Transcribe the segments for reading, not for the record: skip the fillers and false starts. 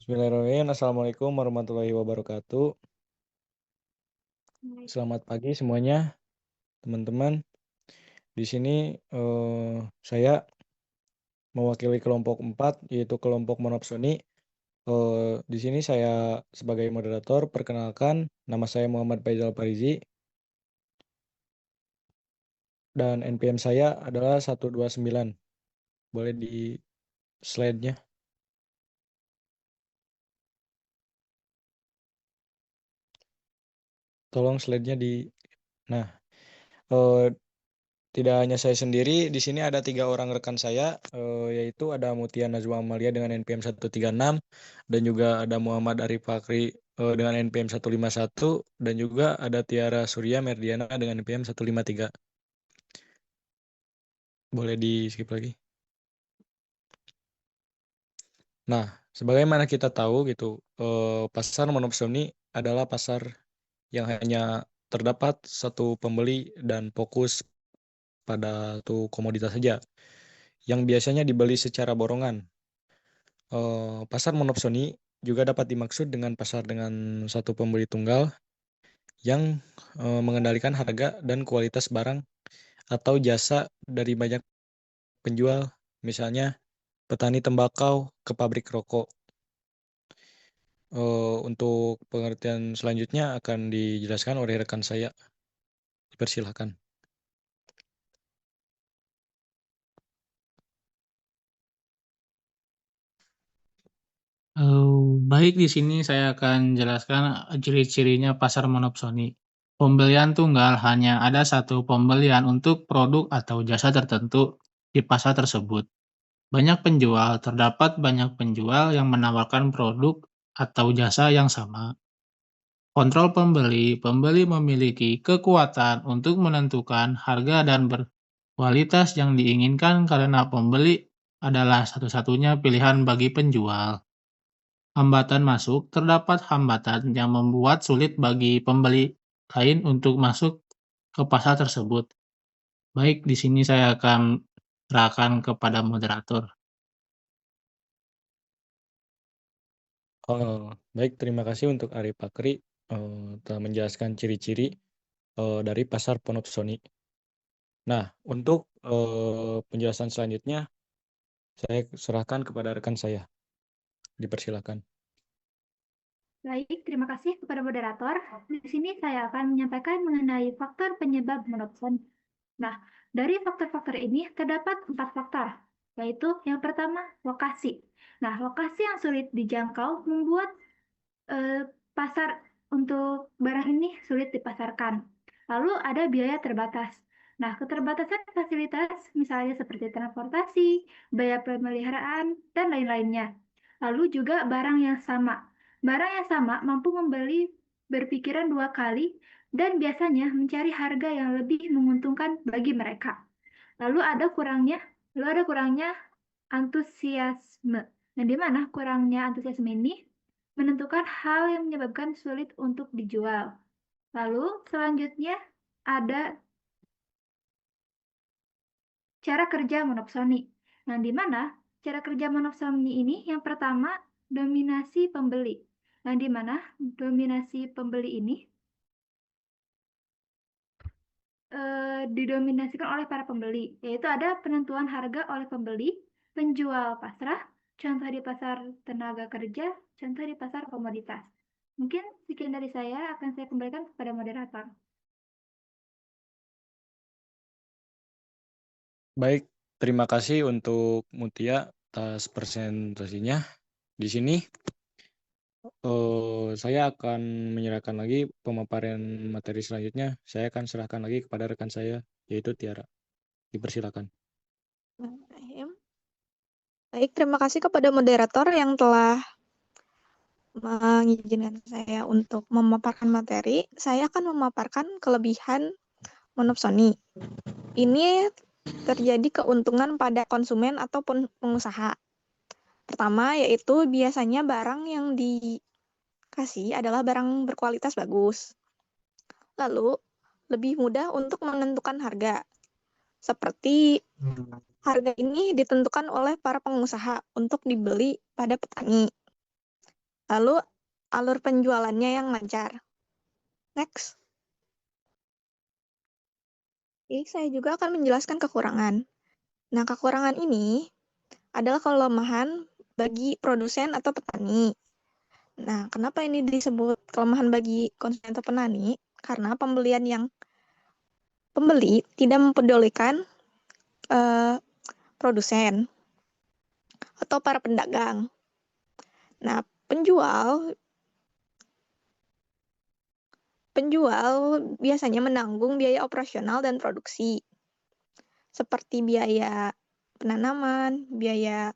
Bismillahirrahmanirrahim. Assalamualaikum warahmatullahi wabarakatuh. Selamat pagi semuanya, teman-teman. Di sini saya mewakili kelompok 4, yaitu kelompok monopsoni. Di sini saya sebagai moderator. Perkenalkan, nama saya Muhammad Faizal Farizi dan NPM saya adalah 129. Boleh di slide-nya. Tolong slide-nya di. Nah, eh, tidak hanya saya sendiri, di sini ada 3 orang rekan saya, yaitu ada Mutia Najwa Amalia dengan NPM 136, dan juga ada Muhammad Arif Fakri dengan NPM 151, dan juga ada Tiara Surya Merdiana dengan NPM 153. Boleh di skip lagi. Nah, sebagaimana kita tahu gitu, pasar monopsoni adalah pasar yang hanya terdapat satu pembeli dan fokus pada satu komoditas saja, yang biasanya dibeli secara borongan. Pasar monopsoni juga dapat dimaksud dengan pasar dengan satu pembeli tunggal yang mengendalikan harga dan kualitas barang atau jasa dari banyak penjual, misalnya petani tembakau ke pabrik rokok. Untuk pengertian selanjutnya akan dijelaskan oleh rekan saya. Dipersilahkan. Baik, di sini saya akan jelaskan ciri-cirinya pasar monopsoni. Pembelian tunggal hanya ada satu pembelian untuk produk atau jasa tertentu di pasar tersebut. Terdapat banyak penjual yang menawarkan produk atau jasa yang sama. Kontrol pembeli memiliki kekuatan untuk menentukan harga dan berkualitas yang diinginkan karena pembeli adalah satu-satunya pilihan bagi penjual. Hambatan masuk, terdapat hambatan yang membuat sulit bagi pembeli lain untuk masuk ke pasar tersebut. Baik, di sini saya akan serahkan kepada moderator. Baik, terima kasih untuk Arif Fakri telah menjelaskan ciri-ciri dari pasar monopsoni. Nah, untuk penjelasan selanjutnya, saya serahkan kepada rekan saya. Dipersilakan. Baik, terima kasih kepada moderator. Di sini saya akan menyampaikan mengenai faktor penyebab monopsoni. Nah, dari faktor-faktor ini terdapat 4 faktor, yaitu yang pertama, lokasi. Nah, lokasi yang sulit dijangkau membuat pasar untuk barang ini sulit dipasarkan. Lalu ada biaya terbatas. Nah, keterbatasan fasilitas misalnya seperti transportasi, biaya pemeliharaan, dan lain-lainnya. Lalu juga barang yang sama. Barang yang sama mampu membeli berpikiran 2 kali dan biasanya mencari harga yang lebih menguntungkan bagi mereka. Lalu ada kurangnya antusiasme. Nah, di mana kurangnya antusiasme ini menentukan hal yang menyebabkan sulit untuk dijual. Lalu selanjutnya ada cara kerja monopsoni. Nah, di mana cara kerja monopsoni ini yang pertama dominasi pembeli. Nah, di mana dominasi pembeli ini didominasikan oleh para pembeli, yaitu ada penentuan harga oleh pembeli, penjual pasrah, contoh di pasar tenaga kerja, contoh di pasar komoditas. Mungkin sekian dari saya, akan saya kembalikan kepada moderator. Baik, terima kasih untuk Mutia atas presentasinya. Di sini saya akan menyerahkan lagi pemaparan materi selanjutnya. Saya akan serahkan lagi kepada rekan saya, yaitu Tiara. Dipersilakan. Baik, terima kasih kepada moderator yang telah mengizinkan saya untuk memaparkan materi. Saya akan memaparkan kelebihan monopsoni. Ini terjadi keuntungan pada konsumen ataupun pengusaha. Pertama, yaitu biasanya barang yang dikasih adalah barang berkualitas bagus. Lalu, lebih mudah untuk menentukan harga. Seperti harga ini ditentukan oleh para pengusaha untuk dibeli pada petani. Lalu alur penjualannya yang lancar. Next. Jadi saya juga akan menjelaskan kekurangan. Nah, kekurangan ini adalah kelemahan bagi produsen atau petani. Nah, kenapa ini disebut kelemahan bagi konsumen atau petani? Karena pembeli tidak mempedulikan produsen atau para pedagang. Nah, penjual biasanya menanggung biaya operasional dan produksi, seperti biaya penanaman, biaya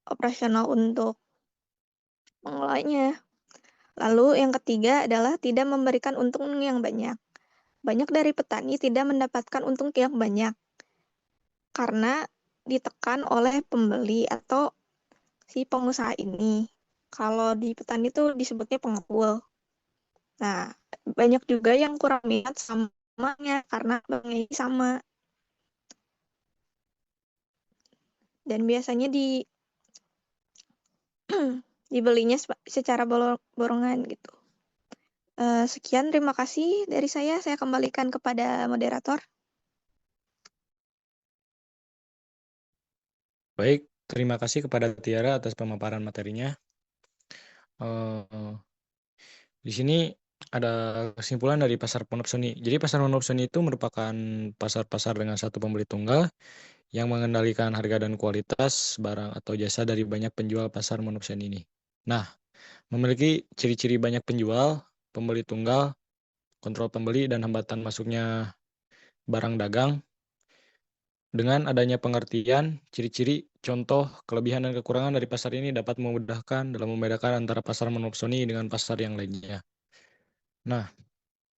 operasional untuk mengelolanya. Lalu yang ketiga adalah tidak memberikan untung yang banyak. Banyak dari petani tidak mendapatkan untung yang banyak karena ditekan oleh pembeli atau si pengusaha ini. Kalau di petani itu disebutnya pengepul. Nah, banyak juga yang kurang minat samanya karena banknya sama. Dan biasanya dibelinya secara borongan gitu. Sekian, terima kasih dari saya. Saya kembalikan kepada moderator. Baik, terima kasih kepada Tiara atas pemaparan materinya. Di sini ada kesimpulan dari pasar monopsoni. Jadi pasar monopsoni itu merupakan pasar-pasar dengan satu pembeli tunggal yang mengendalikan harga dan kualitas barang atau jasa dari banyak penjual pasar monopsoni ini. Nah, memiliki ciri-ciri banyak penjual, pembeli tunggal, kontrol pembeli, dan hambatan masuknya barang dagang. Dengan adanya pengertian, ciri-ciri, contoh, kelebihan dan kekurangan dari pasar ini dapat memudahkan dalam membedakan antara pasar monopsoni dengan pasar yang lainnya. Nah,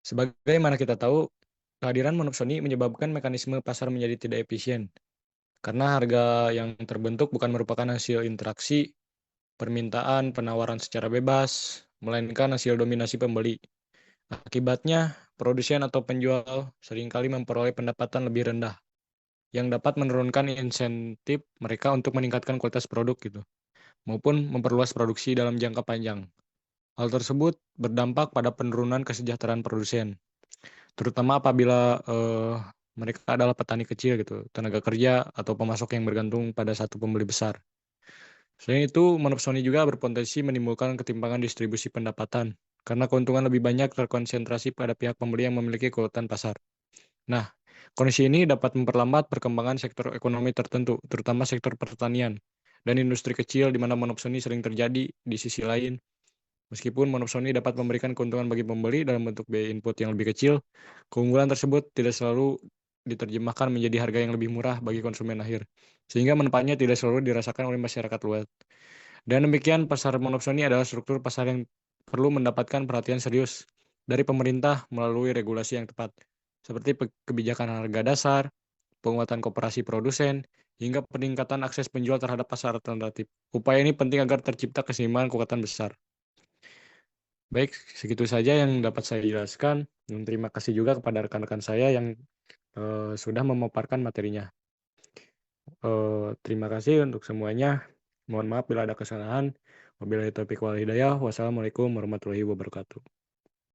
sebagaimana kita tahu, kehadiran monopsoni menyebabkan mekanisme pasar menjadi tidak efisien, karena harga yang terbentuk bukan merupakan hasil interaksi, permintaan, penawaran secara bebas, melainkan hasil dominasi pembeli. Akibatnya, produsen atau penjual seringkali memperoleh pendapatan lebih rendah, yang dapat menurunkan insentif mereka untuk meningkatkan kualitas produk gitu, maupun memperluas produksi dalam jangka panjang. Hal tersebut berdampak pada penurunan kesejahteraan produsen, terutama apabila mereka adalah petani kecil gitu, tenaga kerja atau pemasok yang bergantung pada satu pembeli besar. Selain itu, monopsoni juga berpotensi menimbulkan ketimpangan distribusi pendapatan, karena keuntungan lebih banyak terkonsentrasi pada pihak pembeli yang memiliki kekuatan pasar. Nah, kondisi ini dapat memperlambat perkembangan sektor ekonomi tertentu, terutama sektor pertanian dan industri kecil di mana monopsoni sering terjadi. Di sisi lain, meskipun monopsoni dapat memberikan keuntungan bagi pembeli dalam bentuk biaya input yang lebih kecil, keunggulan tersebut tidak selalu diterjemahkan menjadi harga yang lebih murah bagi konsumen akhir, sehingga manfaatnya tidak selalu dirasakan oleh masyarakat luas. Dan demikian, pasar monopsoni adalah struktur pasar yang perlu mendapatkan perhatian serius dari pemerintah melalui regulasi yang tepat, seperti kebijakan harga dasar, penguatan koperasi produsen, hingga peningkatan akses penjual terhadap pasar alternatif. Upaya ini penting agar tercipta keseimbangan kekuatan besar. Baik, segitu saja yang dapat saya jelaskan. Dan terima kasih juga kepada rekan-rekan saya yang sudah memaparkan materinya. Terima kasih untuk semuanya. Mohon maaf bila ada kesalahan. Wabillahi taufiq wal hidayah. Wassalamualaikum warahmatullahi wabarakatuh.